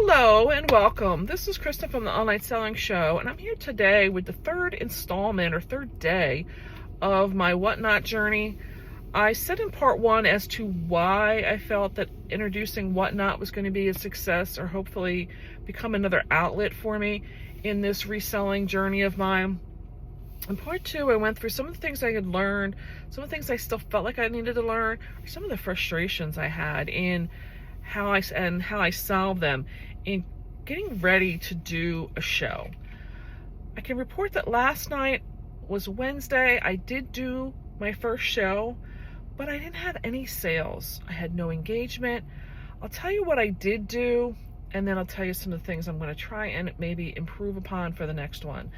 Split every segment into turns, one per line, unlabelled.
Hello and welcome. This is Krista from the Online Selling Show, and I'm here today with the third installment or third day of my Whatnot journey. I said in part one as to why I felt that introducing Whatnot was going to be a success or hopefully become another outlet for me in this reselling journey of mine. In part two, I went through some of the things I had learned, some of the things I still felt like I needed to learn, or some of the frustrations I had in how I solved them in getting ready to do a show. I can report that last night was Wednesday. I did do my first show, but I didn't have any sales. I had no engagement. I'll tell you what I did do, and then I'll tell you some of the things I'm going to try and maybe improve upon for the next one.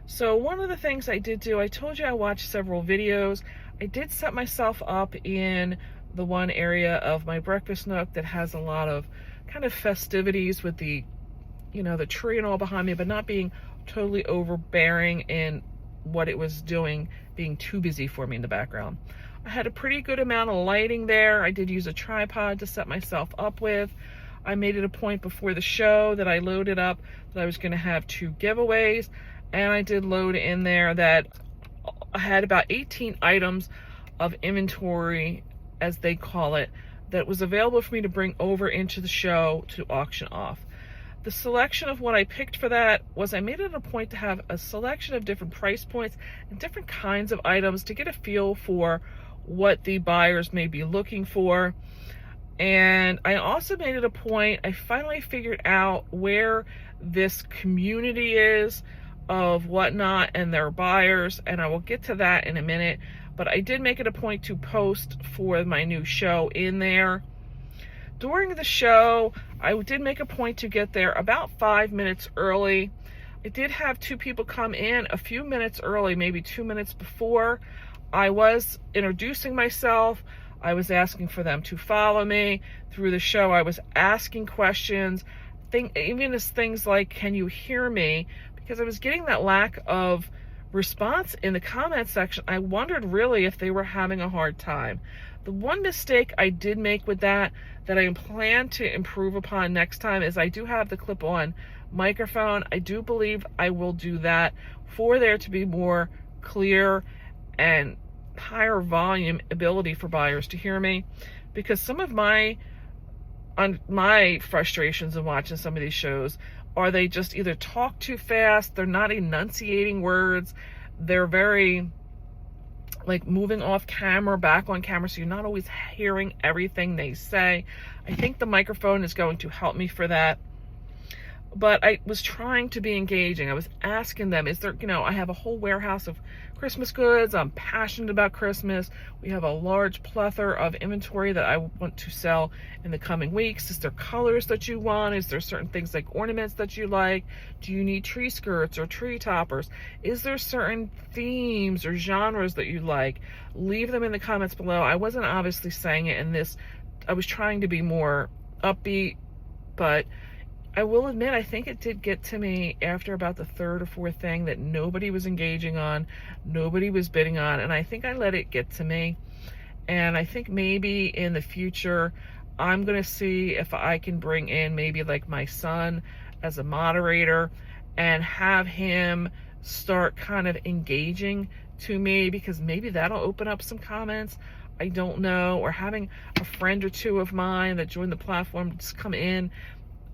So one of the things I did do, I told you I watched several videos. I did set myself up in the one area of my breakfast nook that has a lot of kind of festivities with the tree and all behind me, but not being totally overbearing in what it was doing, being too busy for me in the background. I had a pretty good amount of lighting there. I did use a tripod to set myself up with. I made it a point before the show that I loaded up that I was going to have 2 giveaways, and I did load in there that I had about 18 items of inventory, as they call it, that was available for me to bring over into the show to auction off. The selection of what I picked for that was I made it a point to have a selection of different price points and different kinds of items to get a feel for what the buyers may be looking for. And I also made it a point, I finally figured out where this community is of Whatnot and their buyers, and I will get to that in a minute. But I did make it a point to post for my new show in there. During the show, I did make a point to get there about 5 minutes early. I did have 2 people come in a few minutes early, maybe 2 minutes before. I was introducing myself. I was asking for them to follow me. Through the show, I was asking questions, even as things like, can you hear me? Because I was getting that lack of response in the comment section. I wondered really if they were having a hard time. The one mistake I did make with that I plan to improve upon next time is I do have the clip-on microphone. I do believe I will do that for there to be more clear and higher volume ability for buyers to hear me, because some of my frustrations in watching some of these shows are they just either talk too fast, they're not enunciating words, they're very like moving off camera, back on camera, so you're not always hearing everything they say. I think the microphone is going to help me for that. But I was trying to be engaging. I was asking them, is there, I have a whole warehouse of Christmas goods. I'm passionate about Christmas. We have a large plethora of inventory that I want to sell in the coming weeks. Is there colors that you want? Is there certain things like ornaments that you like? Do you need tree skirts or tree toppers? Is there certain themes or genres that you like? Leave them in the comments below. I wasn't obviously saying it in this. I was trying to be more upbeat, but I will admit, I think it did get to me after about the 3rd or 4th thing that nobody was engaging on, nobody was bidding on, and I think I let it get to me. And I think maybe in the future, I'm going to see if I can bring in maybe like my son as a moderator and have him start kind of engaging to me, because maybe that'll open up some comments. I don't know. Or having a friend or 2 of mine that join the platform just come in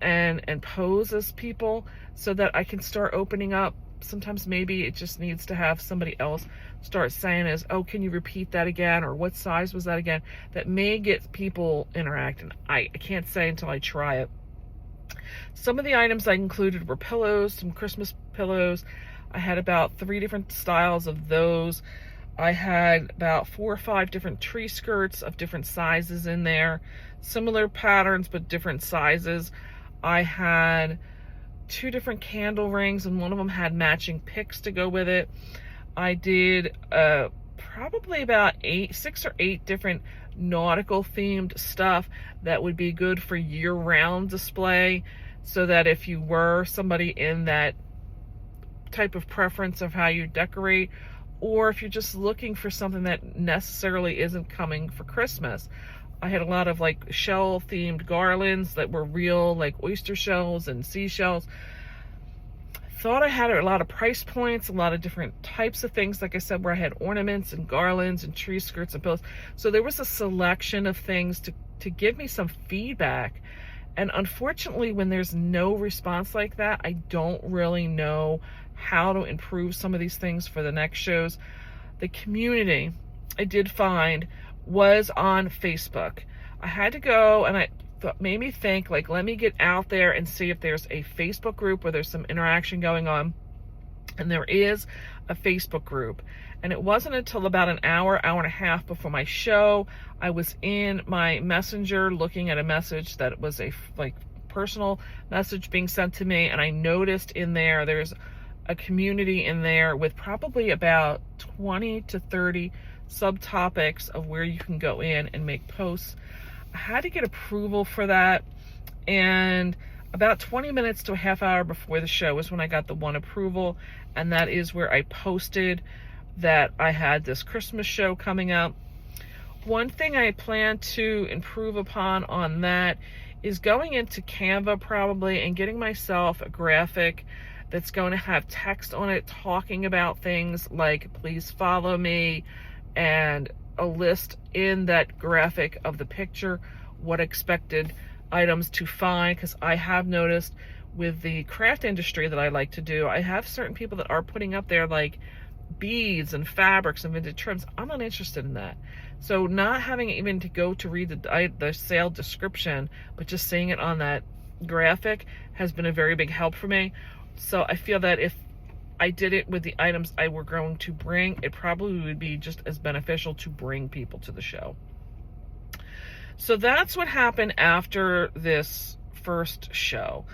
and pose as people so that I can start opening up. Sometimes maybe it just needs to have somebody else start saying is, oh, can you repeat that again? Or what size was that again? That may get people interacting. I can't say until I try it. Some of the items I included were pillows, some Christmas pillows. I had about 3 different styles of those. I had about 4 or 5 different tree skirts of different sizes in there. Similar patterns, but different sizes. I had 2 different candle rings, and one of them had matching picks to go with it. I did probably about 6 or 8 different nautical themed stuff that would be good for year-round display, so that if you were somebody in that type of preference of how you decorate, or if you're just looking for something that necessarily isn't coming for Christmas, I had a lot of like shell themed garlands that were real, like oyster shells and seashells. Thought I had a lot of price points, a lot of different types of things, like I said, where I had ornaments and garlands and tree skirts and pillows. So there was a selection of things to give me some feedback. And unfortunately, when there's no response like that, I don't really know how to improve some of these things for the next shows. The community, I did find, was on Facebook. I had to go, and made me think, like, let me get out there and see if there's a Facebook group where there's some interaction going on. And there is a Facebook group. And it wasn't until about an hour and a half before my show, I was in my messenger looking at a message that was a like personal message being sent to me, and I noticed in there's a community in there with probably about 20 to 30 subtopics of where you can go in and make posts. I had to get approval for that, and about 20 minutes to a half hour before the show was when I got the one approval, and that is where I posted that I had this Christmas show coming up. One thing I plan to improve upon on that is going into Canva probably and getting myself a graphic that's going to have text on it talking about things like please follow me, and a list in that graphic of the picture, what expected items to find, because I have noticed with the craft industry that I like to do, I have certain people that are putting up there like beads and fabrics and vintage trims. I'm not interested in that. So not having even to go to read the sale description, but just seeing it on that graphic has been a very big help for me. So I feel that if I did it with the items I were going to bring, it probably would be just as beneficial to bring people to the show. So that's what happened after this first show.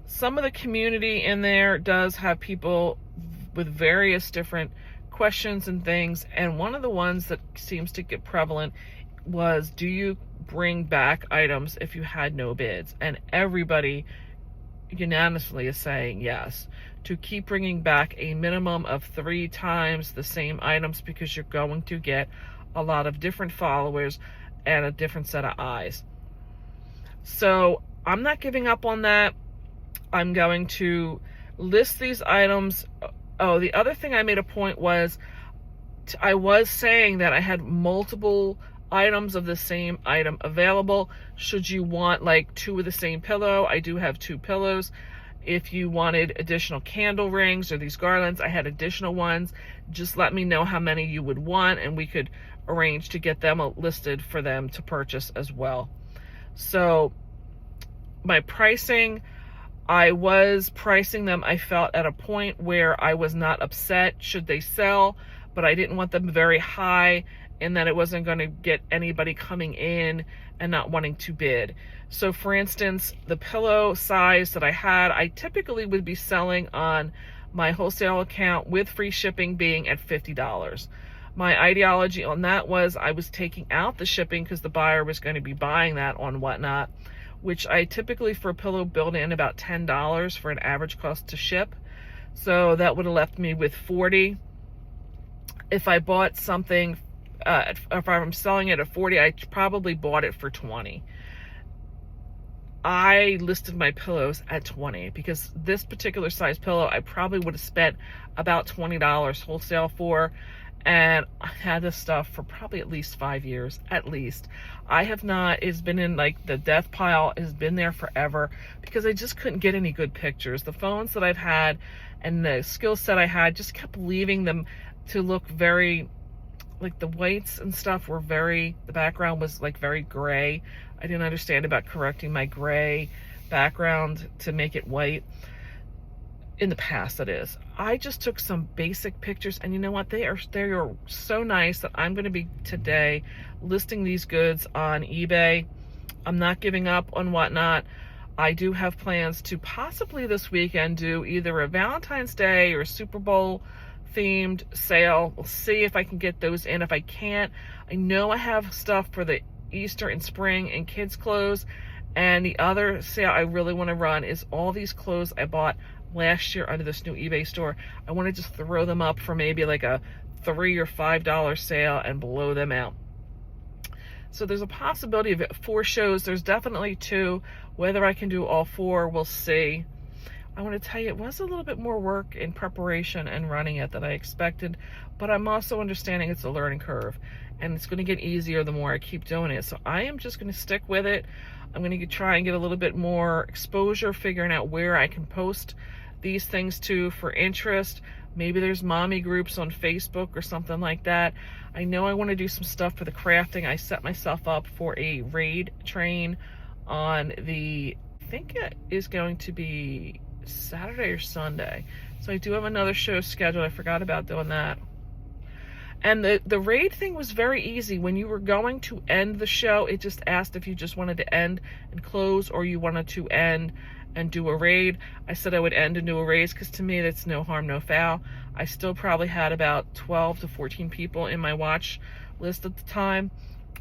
Some of the community in there does have people with various different questions and things, and one of the ones that seems to get prevalent was, do you bring back items if you had no bids? And everybody unanimously is saying yes, to keep bringing back a minimum of 3 times the same items, because you're going to get a lot of different followers and a different set of eyes. So I'm not giving up on that. I'm going to list these items. Oh, the other thing I made a point was, I was saying that I had multiple items of the same item available. Should you want like 2 of the same pillow, I do have 2 pillows. If you wanted additional candle rings or these garlands, I had additional ones. Just let me know how many you would want, and we could arrange to get them listed for them to purchase as well. So my pricing, I was pricing them, I felt, at a point where I was not upset should they sell, but I didn't want them very high and that it wasn't going to get anybody coming in and not wanting to bid. So for instance, the pillow size that I had, I typically would be selling on my wholesale account with free shipping being at $50. My ideology on that was I was taking out the shipping because the buyer was going to be buying that on Whatnot, which I typically for a pillow build in about $10 for an average cost to ship. So that would have left me with $40. If I bought something, if I'm selling it at $40, I probably bought it for $20. I listed my pillows at $20 because this particular size pillow I probably would have spent about $20 wholesale for, and I had this stuff for probably at least 5 years, at least. I have not, it's been in like the death pile, has been there forever because I just couldn't get any good pictures. The phones that I've had and the skill set I had just kept leaving them to look very, like the whites and stuff were very, the background was like very gray. I didn't understand about correcting my gray background to make it white. In the past, that is. I just took some basic pictures, and you know what? They are so nice that I'm going to be today listing these goods on eBay. I'm not giving up on Whatnot. I do have plans to possibly this weekend do either a Valentine's Day or Super Bowl themed sale. We'll see if I can get those in. If I can't, I know I have stuff for the Easter and spring and kids clothes. And the other sale I really want to run is all these clothes I bought last year under this new eBay store. I want to just throw them up for maybe like a $3 or $5 sale and blow them out. So there's a possibility of 4 shows. There's definitely 2. Whether I can do all 4, we'll see. I want to tell you, it was a little bit more work in preparation and running it than I expected, but I'm also understanding it's a learning curve, and it's going to get easier the more I keep doing it. So I am just going to stick with it. I'm going to try and get a little bit more exposure, figuring out where I can post these things to for interest. Maybe there's mommy groups on Facebook or something like that. I know I want to do some stuff for the crafting. I set myself up for a raid train on I think it is going to be Saturday or Sunday. So I do have another show scheduled. I forgot about doing that. And the raid thing was very easy. When you were going to end the show, it just asked if you just wanted to end and close, or you wanted to end and do a raid. I said I would end and do a raid because to me that's no harm, no foul. I still probably had about 12 to 14 people in my watch list at the time,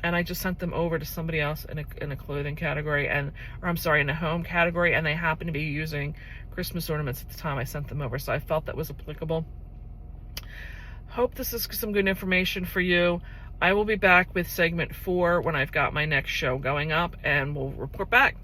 and I just sent them over to somebody else in a clothing category, in a home category, and they happened to be using Christmas ornaments at the time I sent them over, so I felt that was applicable. Hope this is some good information for you. I will be back with segment 4 when I've got my next show going up, and we'll report back.